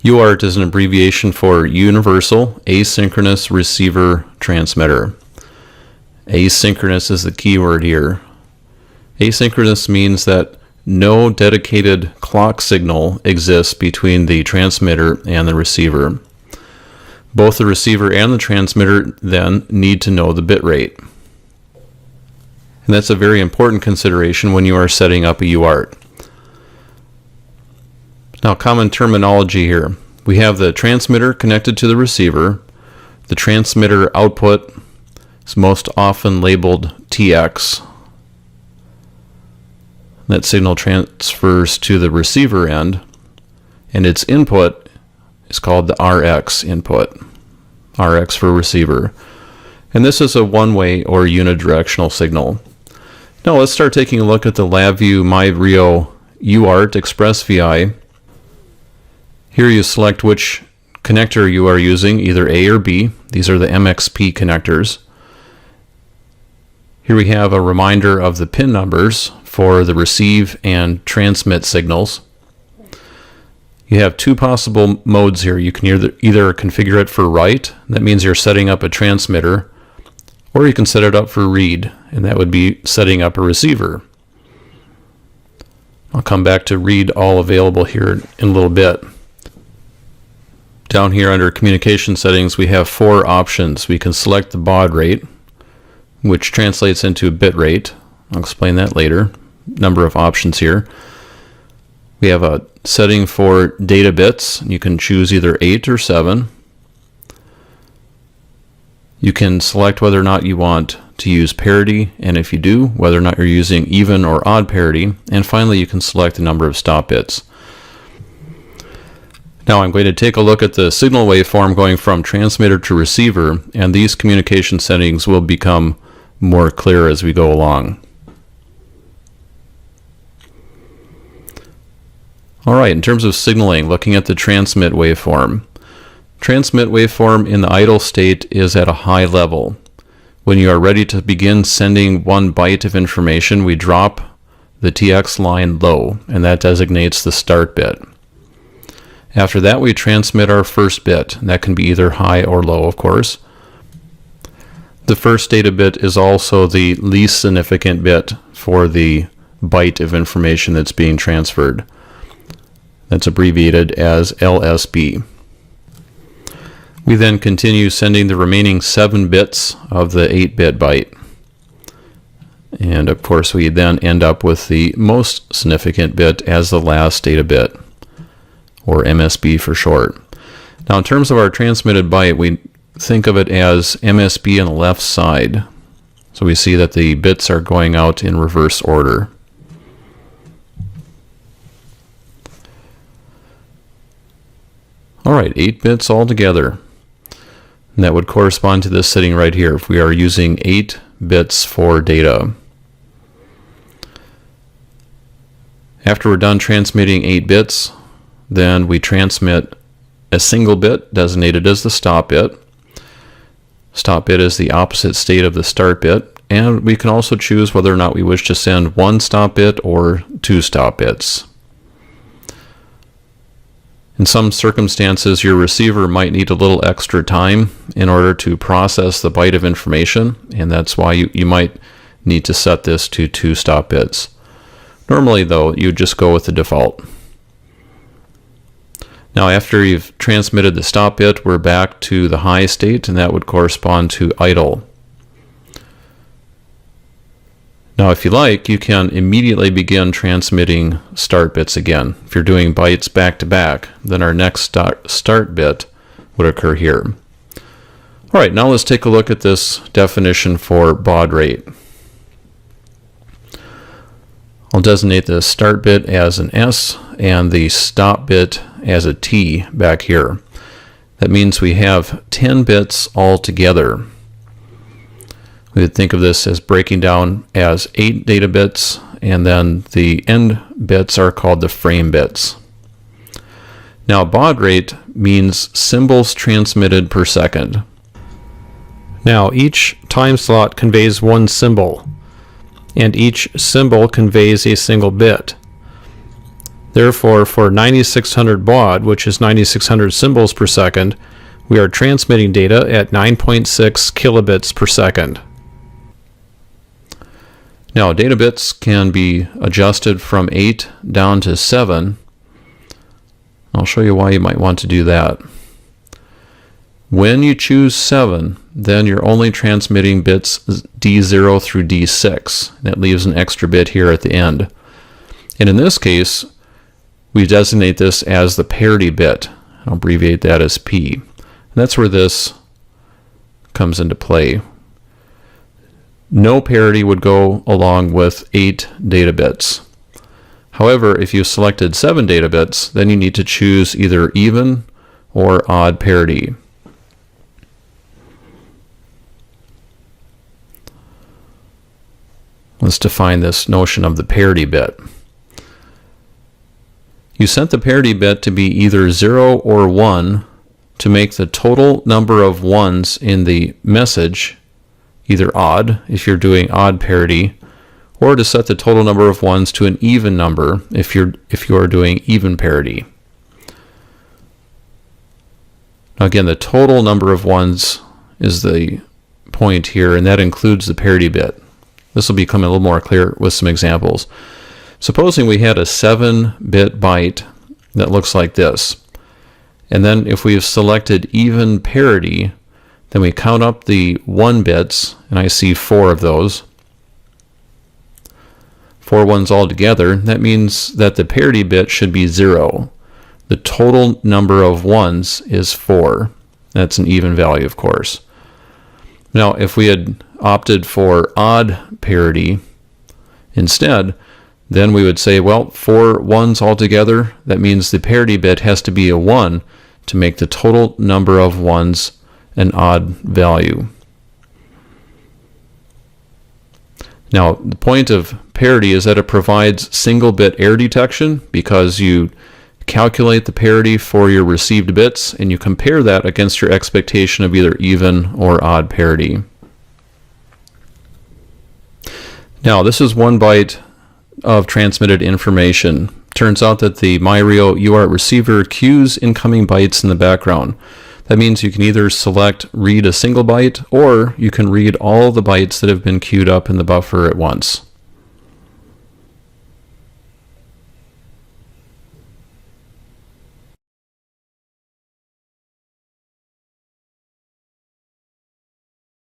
UART is an abbreviation for Universal Asynchronous Receiver Transmitter. Asynchronous is the key word here. Asynchronous means that no dedicated clock signal exists between the transmitter and the receiver. Both the receiver and the transmitter then need to know the bit rate. And that's a very important consideration when you are setting up a UART. Now, common terminology here. We have the transmitter connected to the receiver. The transmitter output is most often labeled TX. That signal transfers to the receiver end, and its input is called the RX input. RX for receiver. And this is a one-way or unidirectional signal. Now let's start taking a look at the LabVIEW MyRio UART Express VI. Here you select which connector you are using, either A or B. These are the MXP connectors. Here we have a reminder of the pin numbers for the receive and transmit signals. You have two possible modes here. You can either configure it for write, that means you're setting up a transmitter, or you can set it up for read, and that would be setting up a receiver. I'll come back to read all available here in a little bit. Down here under communication settings, we have four options. We can select the baud rate, which translates into bit rate. I'll explain that later. Number of options here. We have a setting for data bits. You can choose either 8 or 7. You can select whether or not you want to use parity, and if you do, whether or not you're using even or odd parity. And finally, you can select the number of stop bits. Now I'm going to take a look at the signal waveform going from transmitter to receiver, and these communication settings will become more clear as we go along. Alright, in terms of signaling, looking at the transmit waveform. Transmit waveform in the idle state is at a high level. When you are ready to begin sending 1 byte of information, we drop the TX line low, and that designates the start bit. After that, we transmit our first bit, and that can be either high or low, of course. The first data bit is also the least significant bit for the byte of information that's being transferred. That's abbreviated as LSB. We then continue sending the remaining 7 bits of the 8-bit byte. And of course, we then end up with the most significant bit as the last data bit, or MSB for short. Now in terms of our transmitted byte, we think of it as MSB on the left side. So we see that the bits are going out in reverse order. Alright, 8 bits altogether. And that would correspond to this setting right here if we are using 8 bits for data. After we're done transmitting 8 bits, then we transmit a single bit designated as the stop bit. Stop bit is the opposite state of the start bit, and we can also choose whether or not we wish to send 1 stop bit or 2 stop bits. In some circumstances, your receiver might need a little extra time in order to process the byte of information, and that's why you might need to set this to 2 stop bits. Normally, though, you just go with the default. Now after you've transmitted the stop bit, we're back to the high state, and that would correspond to idle. Now if you like, you can immediately begin transmitting start bits again. If you're doing bytes back to back, then our next start bit would occur here. Alright, now let's take a look at this definition for baud rate. I'll designate the start bit as an S and the stop bit as a T back here. That means we have 10 bits altogether. We would think of this as breaking down as 8 data bits, and then the end bits are called the frame bits. Now baud rate means symbols transmitted per second. Now each time slot conveys 1 symbol, and each symbol conveys a single bit. Therefore, for 9600 baud, which is 9600 symbols per second, we are transmitting data at 9.6 kilobits per second. Now, data bits can be adjusted from 8 down to 7. I'll show you why you might want to do that. When you choose 7, then you're only transmitting bits D0 through D6. That leaves an extra bit here at the end. And in this case, we designate this as the parity bit. I'll abbreviate that as P. And that's where this comes into play. No parity would go along with 8 data bits. However, if you selected 7 data bits, then you need to choose either even or odd parity. Let's define this notion of the parity bit. You set the parity bit to be either 0 or 1 to make the total number of ones in the message either odd if you're doing odd parity, or to set the total number of ones to an even number if you are doing even parity. Now again, the total number of ones is the point here, and that includes the parity bit. This will become a little more clear with some examples. Supposing we had a 7-bit byte that looks like this, and then if we have selected even parity, then we count up the 1 bits, and I see 4 of those. 4 ones altogether. That means that the parity bit should be 0. The total number of ones is 4. That's an even value, of course. Now, if we had opted for odd parity instead, then we would say, well, 4 ones altogether. That means the parity bit has to be a 1 to make the total number of ones an odd value. Now, the point of parity is that it provides single bit error detection, because you calculate the parity for your received bits and you compare that against your expectation of either even or odd parity. Now, this is 1 byte of transmitted information. Turns out that the myRIO UART receiver queues incoming bytes in the background. That means you can either select read a single byte, or you can read all the bytes that have been queued up in the buffer at once.